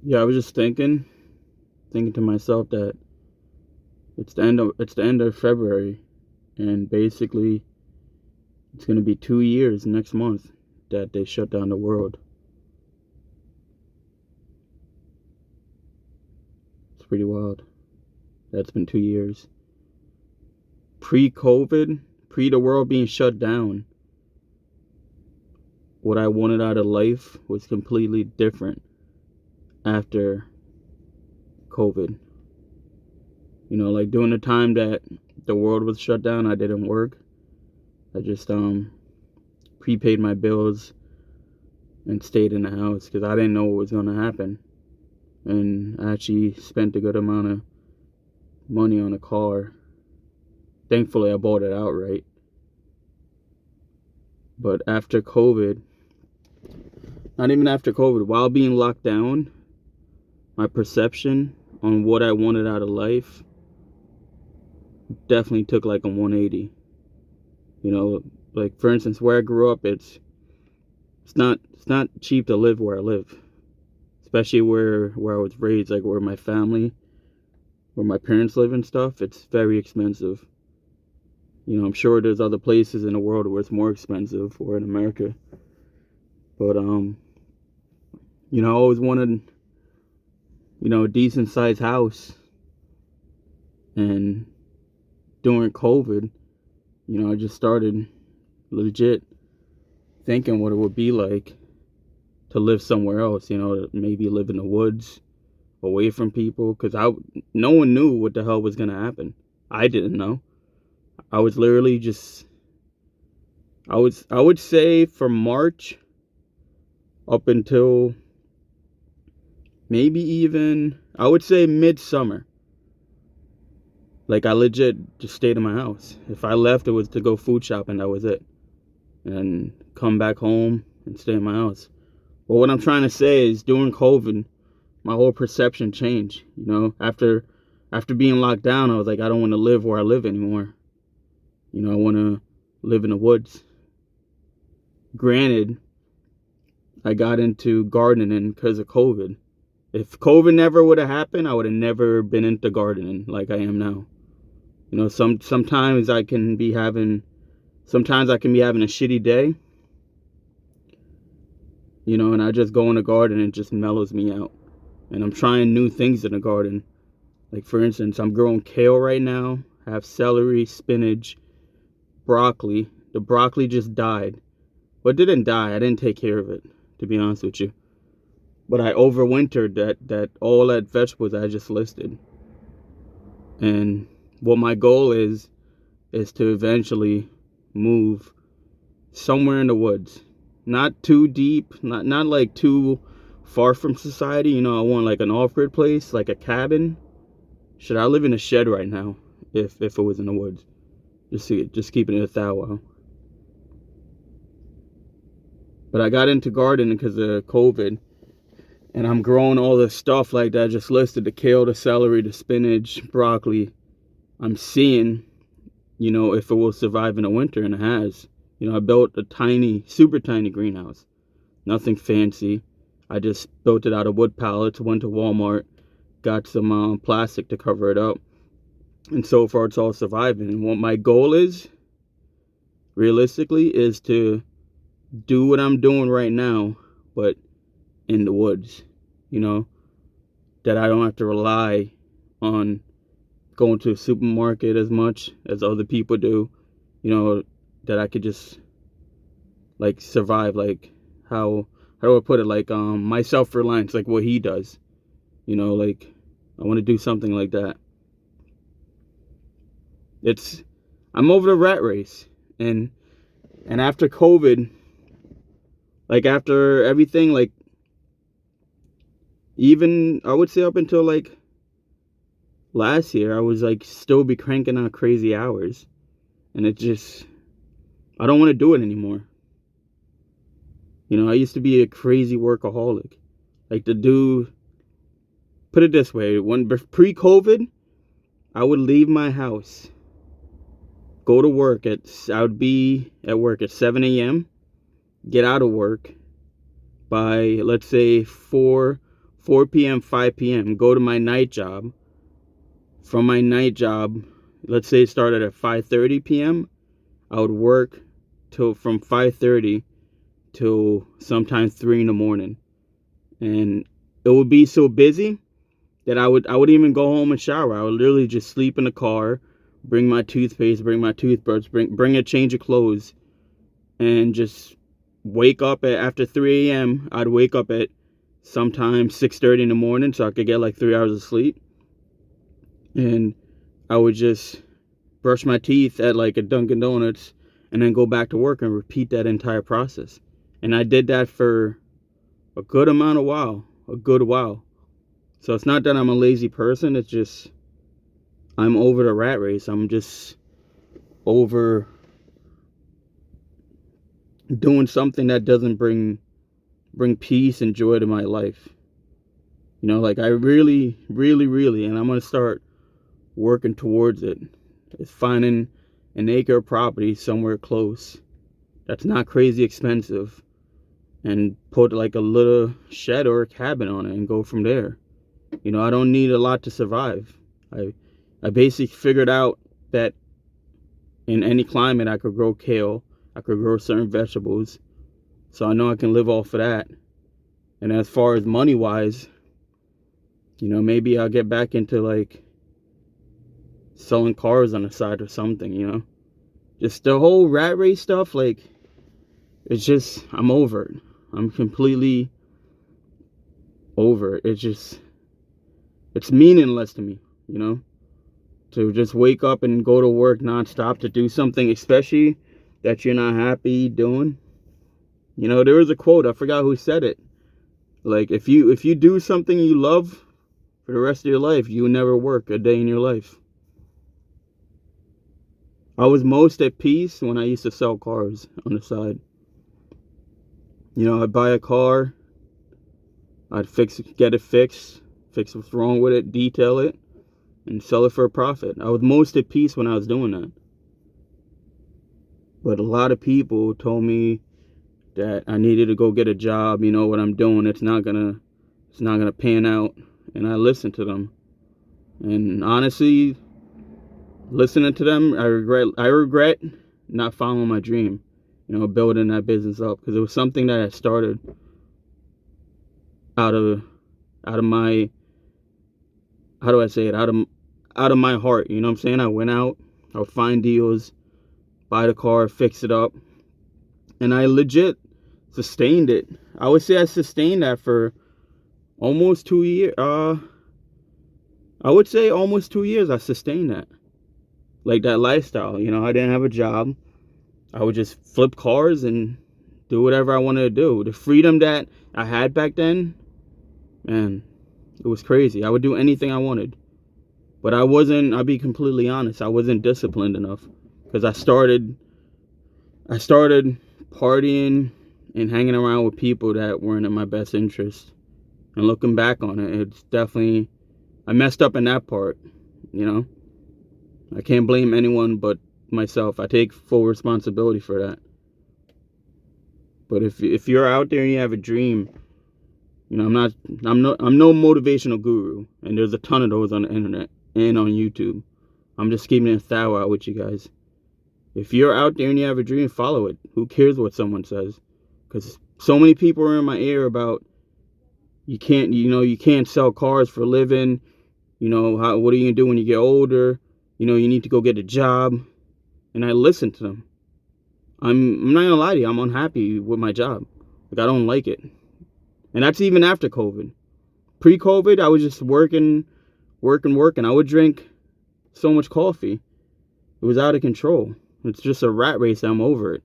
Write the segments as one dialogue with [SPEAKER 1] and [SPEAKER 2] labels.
[SPEAKER 1] Yeah, I was just thinking to myself that it's the end of February, and basically it's gonna be 2 years next month that they shut down the world. It's pretty wild. That's been 2 years. Pre-COVID, pre the world being shut down, what I wanted out of life was completely different after COVID. Like during the time that the world was shut down, I didn't work. I just prepaid my bills and stayed in the house because I didn't know what was going to happen. And I actually spent a good amount of money on a car. Thankfully, I bought it outright. But after COVID, not even after COVID, while being locked down, my perception on what I wanted out of life definitely took like a 180. Like for instance, where I grew up, it's not cheap to live where I live, especially where I was raised, like where my parents live and stuff. It's very expensive. I'm sure there's other places in the world where it's more expensive, or in America. But I always wanted, a decent sized house. And during COVID, I just started legit thinking what it would be like to live somewhere else, maybe live in the woods, away from people, because no one knew what the hell was going to happen. I didn't know. I was literally just, I would say from March up until maybe even, I would say midsummer. Like, I legit just stayed in my house. If I left, it was to go food shopping, that was it. And come back home and stay in my house. But what I'm trying to say is during COVID, my whole perception changed. After being locked down, I was like, I don't want to live where I live anymore. I want to live in the woods. Granted, I got into gardening because of COVID. If COVID never would have happened, I would have never been into gardening like I am now. Sometimes I can be having a shitty day, and I just go in the garden and it just mellows me out. And I'm trying new things in the garden. Like for instance, I'm growing kale right now. I have celery, spinach, broccoli. The broccoli just died. Well, it didn't die. I didn't take care of it, to be honest with you. But I overwintered that all that vegetables I just listed. And what my goal is to eventually move somewhere in the woods. Not too deep, not like too far from society. I want like an off-grid place, like a cabin. Should I live in a shed right now if it was in the woods? Just keeping it that way. But I got into gardening because of COVID, and I'm growing all the stuff like that I just listed: the kale, the celery, the spinach, broccoli. I'm seeing, if it will survive in the winter, and it has. I built a tiny, super tiny greenhouse. Nothing fancy. I just built it out of wood pallets, went to Walmart, got some plastic to cover it up, and so far it's all surviving. And what my goal is, realistically, is to do what I'm doing right now, but in the woods. That I don't have to rely on going to a supermarket as much as other people do. That I could just like survive, like how do I put it, like my self-reliance, like what he does. Like I want to do something like that. I'm over the rat race. And after COVID, like after everything, like even I would say up until like last year, I was like still be cranking out crazy hours. And I don't want to do it anymore. I used to be a crazy workaholic. Like put it this way, when pre-COVID, I would leave my house, go to work I would be at work at 7 a.m., get out of work by, let's say, 4 p.m., 5 p.m., go to my night job. From my night job, let's say it started at 5:30 p.m., I would work from 5:30 till sometimes 3 in the morning. And it would be so busy that I wouldn't even go home and shower. I would literally just sleep in the car, bring my toothpaste, bring my toothbrush, bring a change of clothes, and just wake up after 3 a.m. I'd wake up at sometimes 6:30 in the morning so I could get like 3 hours of sleep. And I would just brush my teeth at like a Dunkin' Donuts and then go back to work and repeat that entire process. And I did that for a good while. So it's not that I'm a lazy person, it's just I'm over the rat race. I'm just over doing something that doesn't bring peace and joy to my life. You know, like I really, and I'm going to start working towards it. It's finding an acre of property somewhere close that's not crazy expensive and put like a little shed or a cabin on it and go from there. You know, I don't need a lot to survive. I basically figured out that in any climate I could grow kale, I could grow certain vegetables, so I know I can live off of that. And as far as money wise, you know, maybe I'll get back into like selling cars on the side or something, you know. Just the whole rat race stuff, like, it's just, I'm over it. I'm completely over it. It's meaningless to me, you know, to just wake up and go to work nonstop to do something, especially that you're not happy doing. You know, there was a quote, I forgot who said it. Like, if you do something you love for the rest of your life, you will never work a day in your life. I was most at peace when I used to sell cars on the side. You know, I'd buy a car, I'd get it fixed, fix what's wrong with it, detail it, and sell it for a profit. I was most at peace when I was doing that. But a lot of people told me that I needed to go get a job. You know what I'm doing, it's not gonna pan out. And I listened to them. And honestly, listening to them, I regret not following my dream, you know, building that business up, because it was something that I started out of my, how do I say it, out of my heart, you know what I'm saying? I went out, I would find deals, buy the car, fix it up, and I legit sustained it. I would say I sustained that for almost 2 years. I would say almost 2 years I sustained that. Like that lifestyle, you know, I didn't have a job. I would just flip cars and do whatever I wanted to do. The freedom that I had back then, man, it was crazy. I would do anything I wanted. But I'll be completely honest, I wasn't disciplined enough. Because I started partying and hanging around with people that weren't in my best interest. And looking back on it, it's definitely, I messed up in that part, you know. I can't blame anyone but myself. I take full responsibility for that. But if you're out there and you have a dream, you know, I'm no motivational guru, and there's a ton of those on the internet and on YouTube. I'm just keeping it thorough out with you guys. If you're out there and you have a dream, follow it. Who cares what someone says? Because so many people are in my ear about you can't sell cars for a living. You know, what are you gonna do when you get older? You know, you need to go get a job. And I listen to them. I'm not gonna lie to you, I'm unhappy with my job. Like, I don't like it. And that's even after COVID. Pre-COVID, I was just working. I would drink so much coffee. It was out of control. It's just a rat race. I'm over it.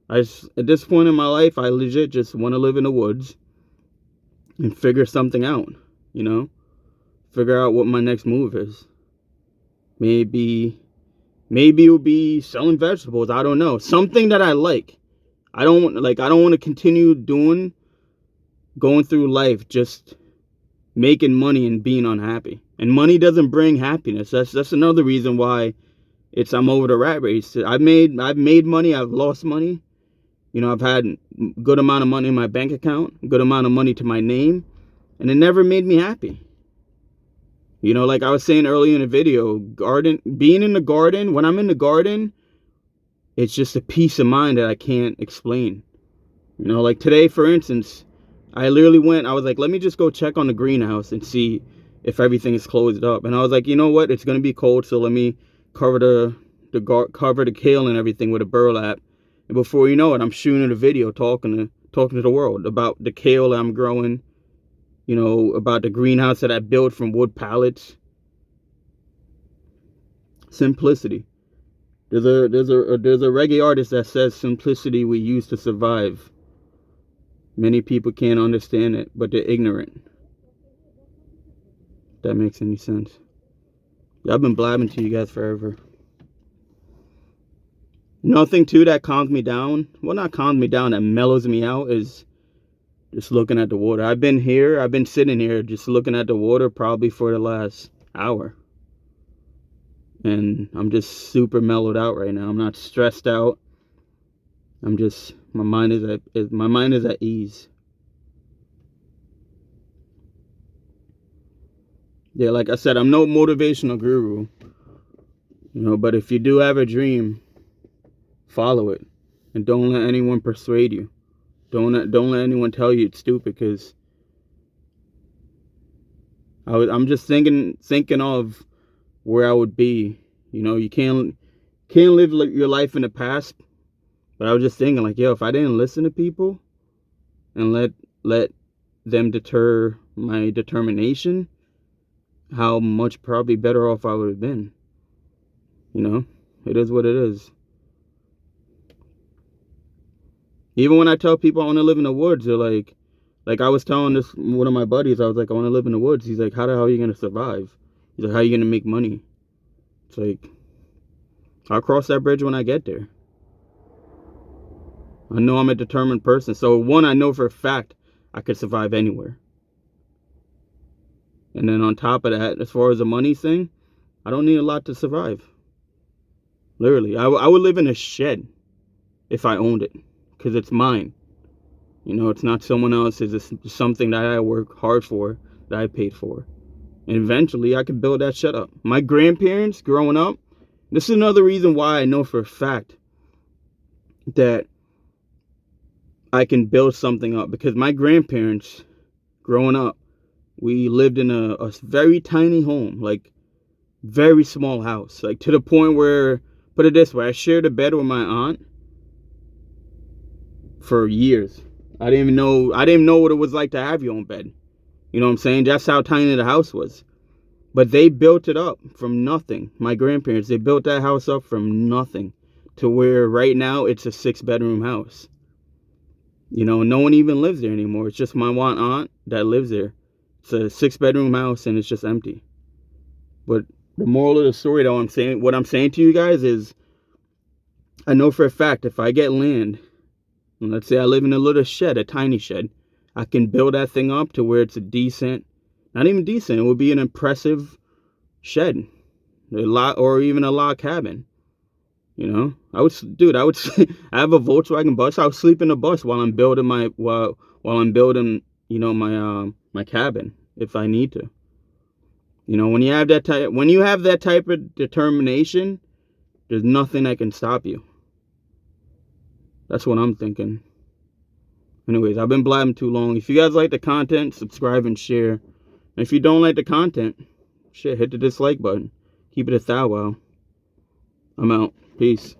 [SPEAKER 1] At this point in my life, I legit just want to live in the woods and figure something out, you know? Figure out what my next move is. Maybe it'll be selling vegetables. I don't know. Something that I like. I don't want to continue going through life just making money and being unhappy. And money doesn't bring happiness. That's another reason why I'm over the rat race. I've made money, I've lost money. You know, I've had good amount of money in my bank account, good amount of money to my name, and it never made me happy. You know, like I was saying earlier in the video, being in the garden, when I'm in the garden, it's just a peace of mind that I can't explain. You know, like today, for instance, I literally went, I was like, let me just go check on the greenhouse and see if everything is closed up. And I was like, you know what? It's going to be cold, so let me cover the kale and everything with a burlap. And before you know it, I'm shooting a video talking to the world about the kale that I'm growing, you know, about the greenhouse that I built from wood pallets. Simplicity. There's a reggae artist that says simplicity we use to survive. Many people can't understand it, but they're ignorant. If that makes any sense. Yeah, I've been blabbing to you guys forever. Nothing too that calms me down. Well, not calms me down, that mellows me out is just looking at the water. I've been sitting here just looking at the water probably for the last hour. And I'm just super mellowed out right now. I'm not stressed out. I'm just, my mind is at ease. Yeah, like I said, I'm no motivational guru. You know, but if you do have a dream, follow it. And don't let anyone persuade you. Don't let anyone tell you it's stupid, because I'm just thinking of where I would be. You know, you can't live your life in the past. But I was just thinking, like, yo, if I didn't listen to people and let them deter my determination, how much probably better off I would have been. You know, it is what it is. Even when I tell people I want to live in the woods, they're like I was telling this one of my buddies, I was like, I want to live in the woods. He's like, how the hell are you gonna survive? He's like, how are you gonna make money? It's like, I'll cross that bridge when I get there. I know I'm a determined person. So one, I know for a fact I could survive anywhere. And then on top of that, as far as the money thing, I don't need a lot to survive. Literally, I would live in a shed if I owned it, because it's mine. You know, it's not someone else's. It's something that I work hard for, that I paid for. And eventually I could build that shit up. My grandparents growing up, this is another reason why I know for a fact that I can build something up, because my grandparents growing up, we lived in a very tiny home, like very small house, like to the point where, put it this way, I shared a bed with my aunt for years. I didn't even know what it was like to have your own bed. You know what I'm saying? That's how tiny the house was. But they built it up from nothing. My grandparents, they built that house up from nothing to where right now it's a 6-bedroom house. You know, no one even lives there anymore. It's just my one aunt that lives there. It's a 6-bedroom house and it's just empty. But the moral of the story, though, what I'm saying to you guys is, I know for a fact if I get land, and let's say I live in a little shed, a tiny shed, I can build that thing up to where it's a decent, not even decent, it would be an impressive shed, or even a log cabin. You know, I have a Volkswagen bus. I would sleep in the bus while I'm building you know, my cabin if I need to. You know, when you have that type of determination, there's nothing that can stop you. That's what I'm thinking. Anyways, I've been blabbing too long. If you guys like the content, subscribe and share. And if you don't like the content, shit, hit the dislike button. Keep it a thou wow. I'm out. Peace.